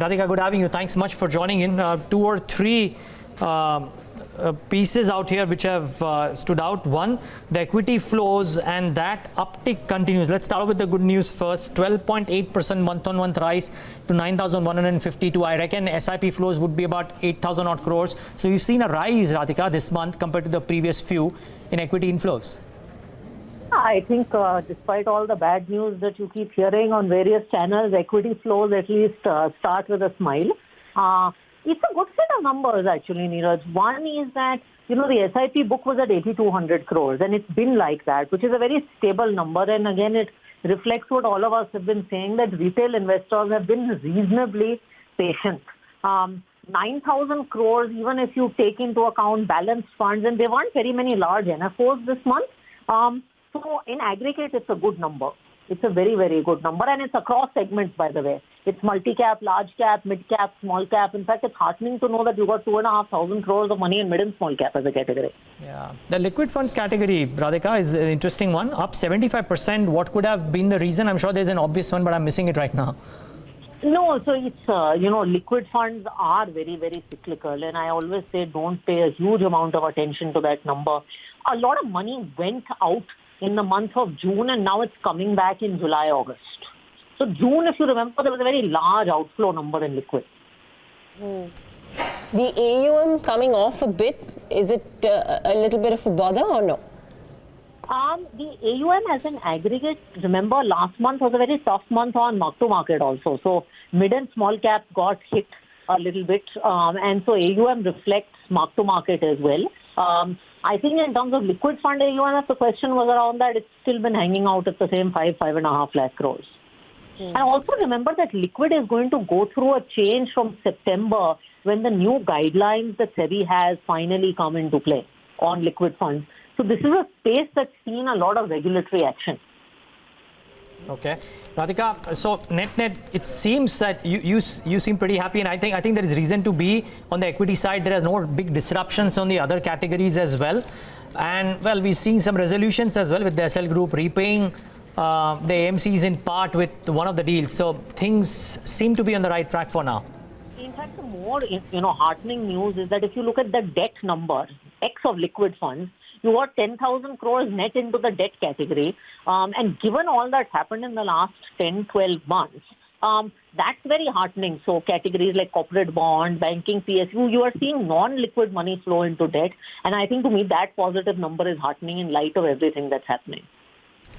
Radhika, good having you. Thanks much for joining in. Two or three pieces out here which have stood out. One, the equity flows and that uptick continues. Let's start with the good news first. 12.8% month-on-month rise to 9,152. I reckon SIP flows would be about 8,000 odd crores. So you've seen a rise, Radhika, this month compared to the previous few in equity inflows. I think despite all the bad news that you keep hearing on various channels, equity flows at least start with a smile. It's a good set of numbers actually, Neeraj. One is that, the SIP book was at 8,200 crores and it's been like that, which is a very stable number. And again, it reflects what all of us have been saying, that retail investors have been reasonably patient. 9,000 crores, even if you take into account balanced funds, and there weren't very many large NFOs this month. So in aggregate, it's a good number. It's a very, very good number. And it's across segments, by the way. It's multi-cap, large cap, mid-cap, small cap. In fact, it's heartening to know that you got 2,500 crores of money in mid and small cap as a category. Yeah. The liquid funds category, Radhika, is an interesting one. Up 75%. What could have been the reason? I'm sure there's an obvious one, but I'm missing it right now. No, so it's, liquid funds are very, very cyclical. And I always say don't pay a huge amount of attention to that number. A lot of money went out in the month of June, and now it's coming back in July, August. So June, if you remember, there was a very large outflow number in liquid. The AUM coming off a bit, is it a little bit of a bother or no? The AUM as an aggregate, remember last month was a very tough month on mark-to-market also. So mid and small cap got hit a little bit. And so AUM reflects mark-to-market as well. I think in terms of liquid fund AUM, if the question was around that, it's still been hanging out at the same 5.5 lakh crores. And also remember that liquid is going to go through a change from September when the new guidelines that SEBI has finally come into play on liquid funds. So this is a space that's seen a lot of regulatory action. Okay. Radhika, so net, it seems that you seem pretty happy, and I think there is reason to be on the equity side. There are no big disruptions on the other categories as well. And, well, we're seeing some resolutions as well with the SL Group repaying the AMCs in part with one of the deals. So things seem to be on the right track for now. In fact, the more heartening news is that if you look at the debt number, X of liquid funds, you got 10,000 crores net into the debt category. And given all that's happened in the last 10, 12 months, that's very heartening. So categories like corporate bond, banking, PSU, you are seeing non-liquid money flow into debt. And I think to me that positive number is heartening in light of everything that's happening.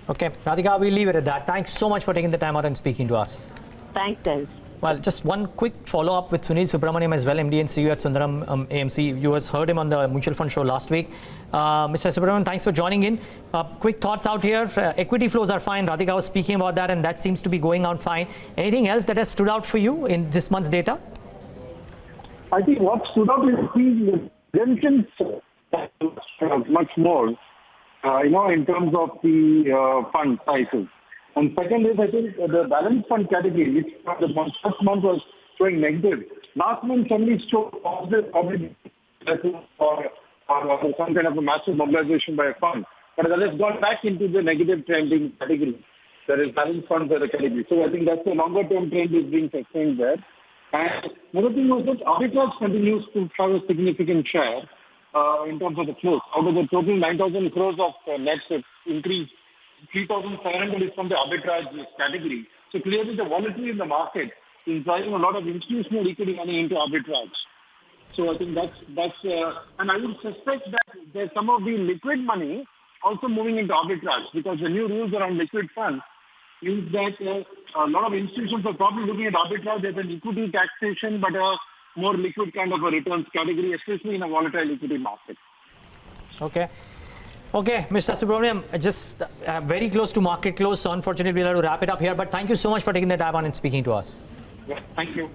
Okay, Radhika, we'll leave it at that. Thanks so much for taking the time out and speaking to us. Thanks, Des. Well, just one quick follow-up with Sunil Subramaniam as well, MD and CEO at Sundaram AMC. You heard him on the mutual fund show last week. Mr. Subramaniam, thanks for joining in. Quick thoughts out here. Equity flows are fine. Radhika was speaking about that, and that seems to be going out fine. Anything else that has stood out for you in this month's data? I think what stood out is the redemptions much more, in terms of the fund sizes. And second is, I think, the balance fund category, which the first month was showing negative. Last month, somebody showed positive, probably or some kind of a massive mobilization by a fund. But it has gone back into the negative trending category. There is balance funds as a category. So I think that's a longer-term trend is being sustained there. And another thing was that arbitrage continues to have a significant share in terms of the flows. Out of the total 9,000 crores of net increase, 3,700 is from the arbitrage category. So clearly the volatility in the market is driving a lot of institutional equity money into arbitrage. So I think that's and I would suspect that there's some of the liquid money also moving into arbitrage, because the new rules around liquid funds means that a lot of institutions are probably looking at arbitrage as an equity taxation, but a more liquid kind of a returns category, especially in a volatile equity market. Okay, Mr. Subramaniam, just very close to market close, so unfortunately we'll have to wrap it up here. But thank you so much for taking the time on and speaking to us. Yeah, thank you.